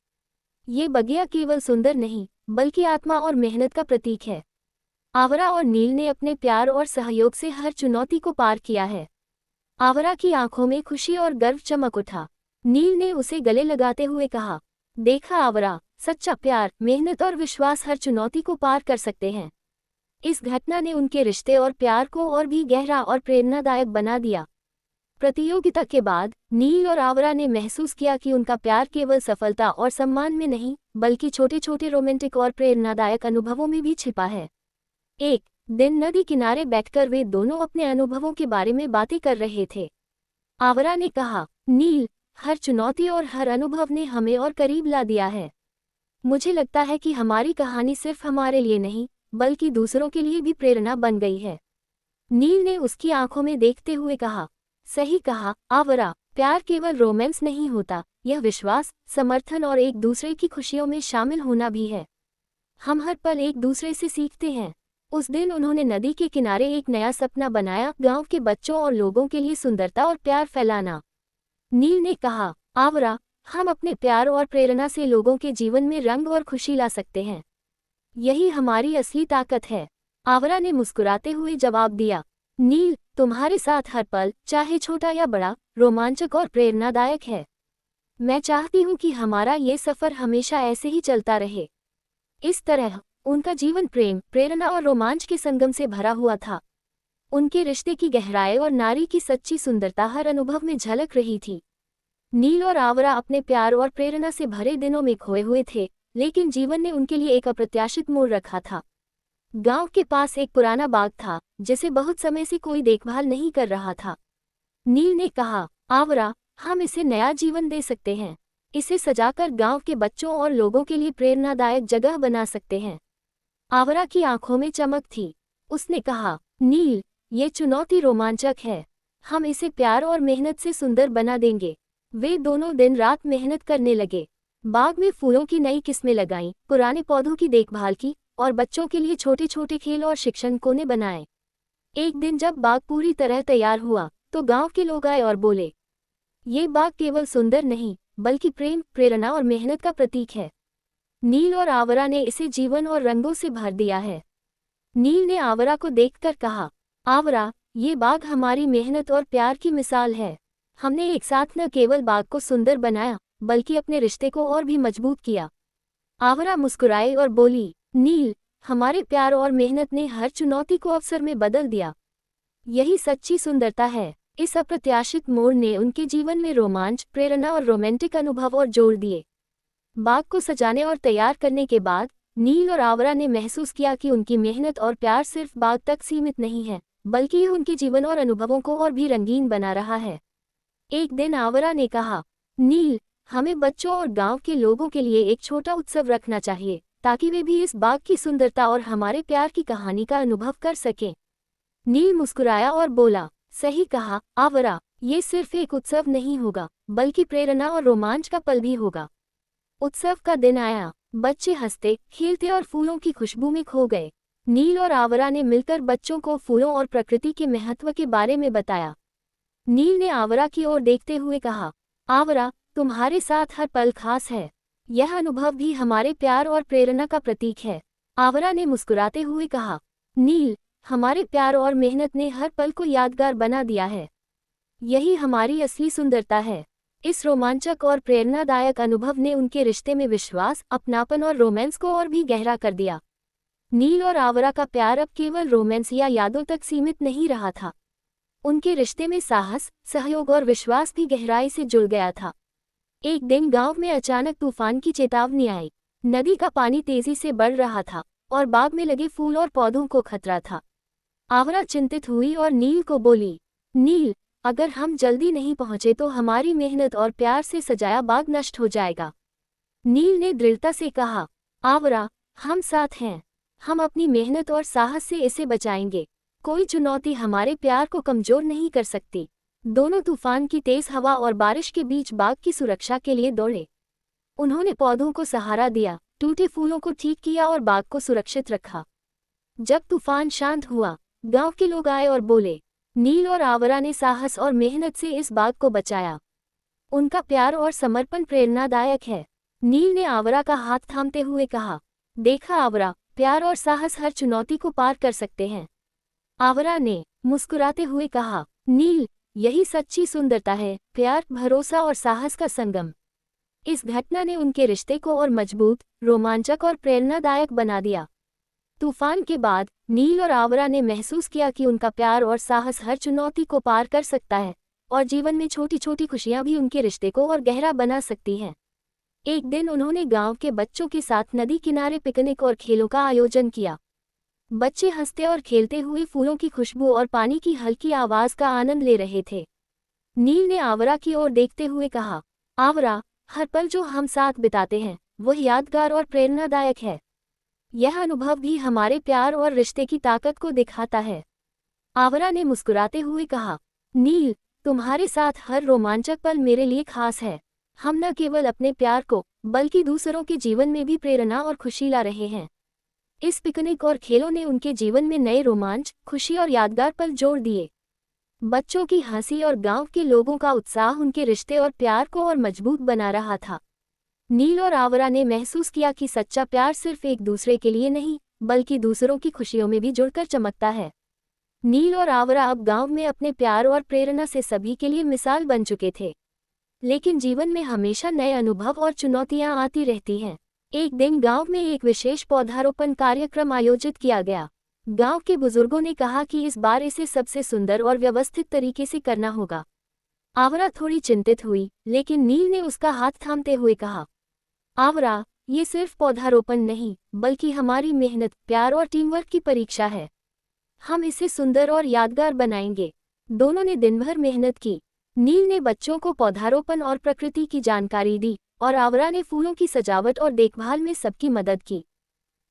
ये बगिया केवल सुंदर नहीं, बल्कि आत्मा और मेहनत का प्रतीक है। आवरा और नील ने अपने प्यार और सहयोग से हर चुनौती को पार किया है। आवरा की आंखों में खुशी और गर्व चमक उठा। नील ने उसे गले लगाते हुए कहा, देखा आवरा, सच्चा प्यार, मेहनत और विश्वास हर चुनौती को पार कर सकते हैं। इस घटना ने उनके रिश्ते और प्यार को और भी गहरा और प्रेरणादायक बना दिया। प्रतियोगिता के बाद नील और आवरा ने महसूस किया कि उनका प्यार केवल सफलता और सम्मान में नहीं, बल्कि छोटे छोटे रोमांटिक और प्रेरणादायक अनुभवों में भी छिपा है। एक दिन नदी किनारे बैठकर वे दोनों अपने अनुभवों के बारे में बातें कर रहे थे। आवरा ने कहा, नील, हर चुनौती और हर अनुभव ने हमें और करीब ला दिया है। मुझे लगता है कि हमारी कहानी सिर्फ हमारे लिए नहीं, बल्कि दूसरों के लिए भी प्रेरणा बन गई है। नील ने उसकी आंखों में देखते हुए कहा, सही कहा, आवरा, प्यार केवल रोमांस नहीं होता, यह विश्वास, समर्थन और एक दूसरे की खुशियों में शामिल होना भी है। हम हर पल एक दूसरे से सीखते हैं। उस दिन उन्होंने नदी के किनारे एक नया सपना बनाया, गांव के बच्चों और लोगों के लिए सुंदरता और प्यार फैलाना। नील ने कहा, आवरा, हम अपने प्यार और प्रेरणा से लोगों के जीवन में रंग और खुशी ला सकते हैं। यही हमारी असली ताकत है। आवरा ने मुस्कुराते हुए जवाब दिया, नील, तुम्हारे साथ हर पल, चाहे छोटा या बड़ा, रोमांचक और प्रेरणादायक है। मैं चाहती हूँ कि हमारा ये सफर हमेशा ऐसे ही चलता रहे। इस तरह उनका जीवन प्रेम, प्रेरणा और रोमांच के संगम से भरा हुआ था। उनके रिश्ते की गहराई और नारी की सच्ची सुंदरता हर अनुभव में झलक रही थी। नील और आवरा अपने प्यार और प्रेरणा से भरे दिनों में खोए हुए थे, लेकिन जीवन ने उनके लिए एक अप्रत्याशित मोड़ रखा था। गांव के पास एक पुराना बाग था, जिसे बहुत समय से कोई देखभाल नहीं कर रहा था। नील ने कहा, आवरा, हम इसे नया जीवन दे सकते हैं। इसे सजाकर गांव के बच्चों और लोगों के लिए प्रेरणादायक जगह बना सकते हैं। आवरा की आंखों में चमक थी। उसने कहा, नील, ये चुनौती रोमांचक है। हम इसे प्यार और मेहनत से सुंदर बना देंगे। वे दोनों दिन रात मेहनत करने लगे। बाग में फूलों की नई किस्में लगाईं, पुराने पौधों की देखभाल की और बच्चों के लिए छोटे छोटे खेल और शिक्षण कोने बनाए। एक दिन जब बाग पूरी तरह तैयार हुआ तो गांव के लोग आए और बोले, ये बाग केवल सुंदर नहीं, बल्कि प्रेम, प्रेरणा और मेहनत का प्रतीक है। नील और आवरा ने इसे जीवन और रंगों से भर दिया है। नील ने आवरा को देखकर कहा, आवरा, ये बाग हमारी मेहनत और प्यार की मिसाल है। हमने एक साथ न केवल बाग को सुंदर बनाया, बल्कि अपने रिश्ते को और भी मजबूत किया। आवरा मुस्कुराई और बोली, नील, हमारे प्यार और मेहनत ने हर चुनौती को अवसर में बदल दिया। यही सच्ची सुंदरता है। इस अप्रत्याशित मोड़ ने उनके जीवन में रोमांच, प्रेरणा और रोमांटिक अनुभव और जोड़ दिए। बाग को सजाने और तैयार करने के बाद नील और आवरा ने महसूस किया कि उनकी मेहनत और प्यार सिर्फ बाग तक सीमित नहीं है, बल्कि यह उनके जीवन और अनुभवों को और भी रंगीन बना रहा है। एक दिन आवरा ने कहा, नील, हमें बच्चों और गांव के लोगों के लिए एक छोटा उत्सव रखना चाहिए, ताकि वे भी इस बाग की सुंदरता और हमारे प्यार की कहानी का अनुभव कर सकें। नील मुस्कुराया और बोला, सही कहा, आवरा, ये सिर्फ एक उत्सव नहीं होगा, बल्कि प्रेरणा और रोमांच का पल भी होगा। उत्सव का दिन आया। बच्चे हंसते, खेलते और फूलों की खुशबू में खो गए। नील और आवरा ने मिलकर बच्चों को फूलों और प्रकृति के महत्व के बारे में बताया। नील ने आवरा की ओर देखते हुए कहा, आवरा, तुम्हारे साथ हर पल खास है। यह अनुभव भी हमारे प्यार और प्रेरणा का प्रतीक है। आवरा ने मुस्कुराते हुए कहा, नील, हमारे प्यार और मेहनत ने हर पल को यादगार बना दिया है। यही हमारी असली सुंदरता है। इस रोमांचक और प्रेरणादायक अनुभव ने उनके रिश्ते में विश्वास, अपनापन और रोमांस को और भी गहरा कर दिया। नील और आवरा का प्यार अब केवल रोमांस या यादों तक सीमित नहीं रहा था। उनके रिश्ते में साहस, सहयोग और विश्वास भी गहराई से जुड़ गया था। एक दिन गांव में अचानक तूफान की चेतावनी आई। नदी का पानी तेजी से बढ़ रहा था और बाग में लगे फूल और पौधों को खतरा था। आवरा चिंतित हुई और नील को बोली, नील, अगर हम जल्दी नहीं पहुंचे तो हमारी मेहनत और प्यार से सजाया बाग नष्ट हो जाएगा। नील ने दृढ़ता से कहा, आवरा, हम साथ हैं। हम अपनी मेहनत और साहस से इसे बचाएंगे। कोई चुनौती हमारे प्यार को कमजोर नहीं कर सकती। दोनों तूफान की तेज हवा और बारिश के बीच बाग की सुरक्षा के लिए दौड़े। उन्होंने पौधों को सहारा दिया, टूटे फूलों को ठीक किया और बाग को सुरक्षित रखा। जब तूफान शांत हुआ, गांव के लोग आए और बोले, नील और आवरा ने साहस और मेहनत से इस बाग को बचाया। उनका प्यार और समर्पण प्रेरणादायक है। नील ने आवरा का हाथ थामते हुए कहा, देखा आवरा, प्यार और साहस हर चुनौती को पार कर सकते हैं। आवरा ने मुस्कुराते हुए कहा, नील, यही सच्ची सुंदरता है, प्यार, भरोसा और साहस का संगम। इस घटना ने उनके रिश्ते को और मजबूत, रोमांचक और प्रेरणादायक बना दिया। तूफान के बाद नील और आवरा ने महसूस किया कि उनका प्यार और साहस हर चुनौती को पार कर सकता है और जीवन में छोटी छोटी खुशियां भी उनके रिश्ते को और गहरा बना सकती हैं। एक दिन उन्होंने गांव के बच्चों के साथ नदी किनारे पिकनिक और खेलों का आयोजन किया। बच्चे हंसते और खेलते हुए फूलों की खुशबू और पानी की हल्की आवाज का आनंद ले रहे थे। नील ने आवरा की ओर देखते हुए कहा, आवरा, हर पल जो हम साथ बिताते हैं वह यादगार और प्रेरणादायक है। यह अनुभव भी हमारे प्यार और रिश्ते की ताकत को दिखाता है। आवरा ने मुस्कुराते हुए कहा, नील, तुम्हारे साथ हर रोमांचक पल मेरे लिए खास है। हम न केवल अपने प्यार को बल्कि दूसरों के जीवन में भी प्रेरणा और खुशी ला रहे हैं। इस पिकनिक और खेलों ने उनके जीवन में नए रोमांच, खुशी और यादगार पल जोड़ दिए। बच्चों की हंसी और गांव के लोगों का उत्साह उनके रिश्ते और प्यार को और मजबूत बना रहा था। नील और आवरा ने महसूस किया कि सच्चा प्यार सिर्फ एक दूसरे के लिए नहीं बल्कि दूसरों की खुशियों में भी जुड़कर चमकता है। नील और आवरा अब गांव में अपने प्यार और प्रेरणा से सभी के लिए मिसाल बन चुके थे। लेकिन जीवन में हमेशा नए अनुभव और चुनौतियां आती रहती हैं। एक दिन गांव में एक विशेष पौधारोपण कार्यक्रम आयोजित किया गया। गांव के बुजुर्गों ने कहा कि इस बार इसे सबसे सुंदर और व्यवस्थित तरीके से करना होगा। आवरा थोड़ी चिंतित हुई, लेकिन नील ने उसका हाथ थामते हुए कहा, आवरा, ये सिर्फ पौधारोपण नहीं बल्कि हमारी मेहनत, प्यार और टीमवर्क की परीक्षा है। हम इसे सुंदर और यादगार बनाएंगे। दोनों ने दिन भर मेहनत की। नील ने बच्चों को पौधारोपण और प्रकृति की जानकारी दी और आवरा ने फूलों की सजावट और देखभाल में सबकी मदद की।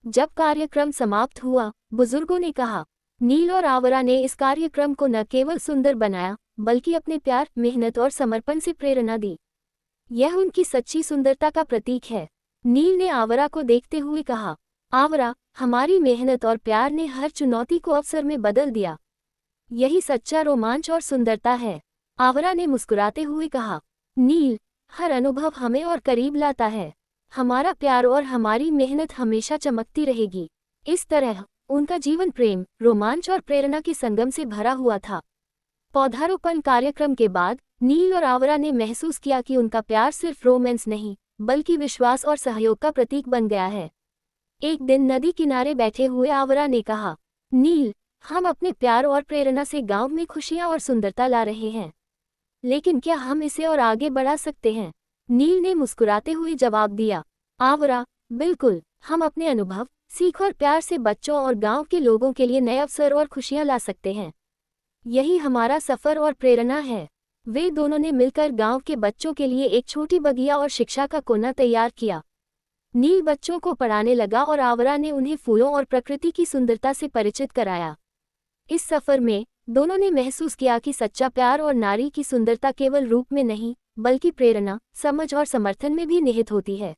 जब कार्यक्रम समाप्त हुआ, बुजुर्गों ने कहा, नील और आवरा ने इस कार्यक्रम को न केवल सुंदर बनाया बल्कि अपने प्यार, मेहनत और समर्पण से प्रेरणा दी। यह उनकी सच्ची सुंदरता का प्रतीक है। नील ने आवरा को देखते हुए कहा, आवरा, हमारी मेहनत और प्यार ने हर चुनौती को अवसर में बदल दिया। यही सच्चा रोमांच और सुंदरता है। आवरा ने मुस्कुराते हुए कहा, नील, हर अनुभव हमें और करीब लाता है। हमारा प्यार और हमारी मेहनत हमेशा चमकती रहेगी। इस तरह उनका जीवन प्रेम, रोमांच और प्रेरणा के संगम से भरा हुआ था। पौधारोपण कार्यक्रम के बाद नील और आवरा ने महसूस किया कि उनका प्यार सिर्फ रोमांस नहीं बल्कि विश्वास और सहयोग का प्रतीक बन गया है। एक दिन नदी किनारे बैठे हुए आवरा ने कहा, नील, हम अपने प्यार और प्रेरणा से गांव में खुशियां और सुंदरता ला रहे हैं, लेकिन क्या हम इसे और आगे बढ़ा सकते हैं? नील ने मुस्कुराते हुए जवाब दिया, आवरा, बिल्कुल, हम अपने अनुभव, सीख और प्यार से बच्चों और गांव के लोगों के लिए नए अवसर और खुशियां ला सकते हैं। यही हमारा सफर और प्रेरणा है। वे दोनों ने मिलकर गांव के बच्चों के लिए एक छोटी बगिया और शिक्षा का कोना तैयार किया। नील बच्चों को पढ़ाने लगा और आवरा ने उन्हें फूलों और प्रकृति की सुंदरता से परिचित कराया। इस सफर में दोनों ने महसूस किया कि सच्चा प्यार और नारी की सुंदरता केवल रूप में नहीं बल्कि प्रेरणा, समझ और समर्थन में भी निहित होती है।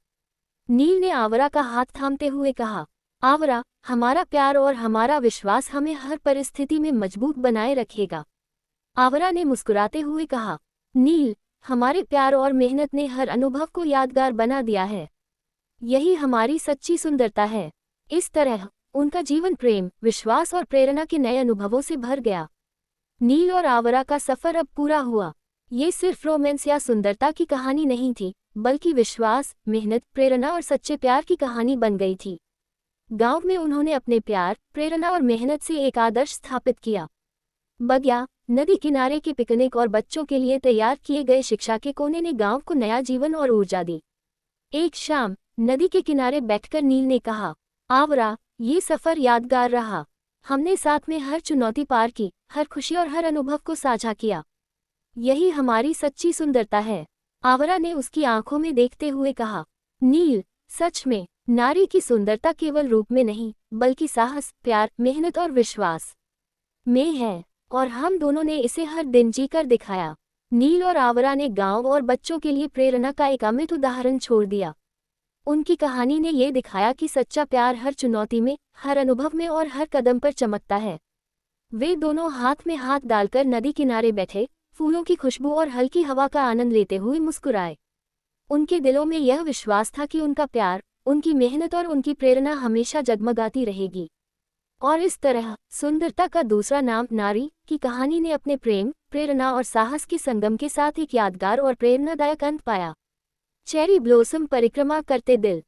नील ने आवरा का हाथ थामते हुए कहा, आवरा, हमारा प्यार और हमारा विश्वास हमें हर परिस्थिति में मजबूत बनाए रखेगा। आवरा ने मुस्कुराते हुए कहा, नील, हमारे प्यार और मेहनत ने हर अनुभव को यादगार बना दिया है। यही हमारी सच्ची सुंदरता है। इस तरह उनका जीवन प्रेम, विश्वास और प्रेरणा के नए अनुभवों से भर गया। नील और आवरा का सफर अब पूरा हुआ। ये सिर्फ रोमांस या सुंदरता की कहानी नहीं थी बल्कि विश्वास, मेहनत, प्रेरणा और सच्चे प्यार की कहानी बन गई थी। गांव में उन्होंने अपने प्यार, प्रेरणा और मेहनत से एक आदर्श स्थापित किया। बगिया, नदी किनारे के पिकनिक और बच्चों के लिए तैयार किए गए शिक्षा के कोने ने गांव को नया जीवन और ऊर्जा दी। एक शाम नदी के किनारे बैठकर नील ने कहा, आवरा, ये सफर यादगार रहा। हमने साथ में हर चुनौती पार की, हर खुशी और हर अनुभव को साझा किया। यही हमारी सच्ची सुंदरता है। आवरा ने उसकी आंखों में देखते हुए कहा। नील, सच में, नारी की सुंदरता केवल रूप में नहीं, बल्कि साहस, प्यार, मेहनत और विश्वास में है, और हम दोनों ने इसे हर दिन जीकर दिखाया। नील और आवरा ने गांव और बच्चों के लिए प्रेरणा का एक अमिट उदाहरण छोड़ दिया। उनकी कहानी ने ये दिखाया कि सच्चा प्यार हर चुनौती में, हर अनुभव में और हर कदम पर चमकता है। वे दोनों हाथ में हाथ डालकर नदी किनारे बैठे, फूलों की खुशबू और हल्की हवा का आनंद लेते हुए मुस्कुराए। उनके दिलों में यह विश्वास था कि उनका प्यार, उनकी मेहनत और उनकी प्रेरणा हमेशा जगमगाती रहेगी। और इस तरह सुंदरता का दूसरा नाम नारी की कहानी ने अपने प्रेम, प्रेरणा और साहस के संगम के साथ एक यादगार और प्रेरणादायक अंत पाया। चेरी ब्लॉसम परिक्रमा करते दिल।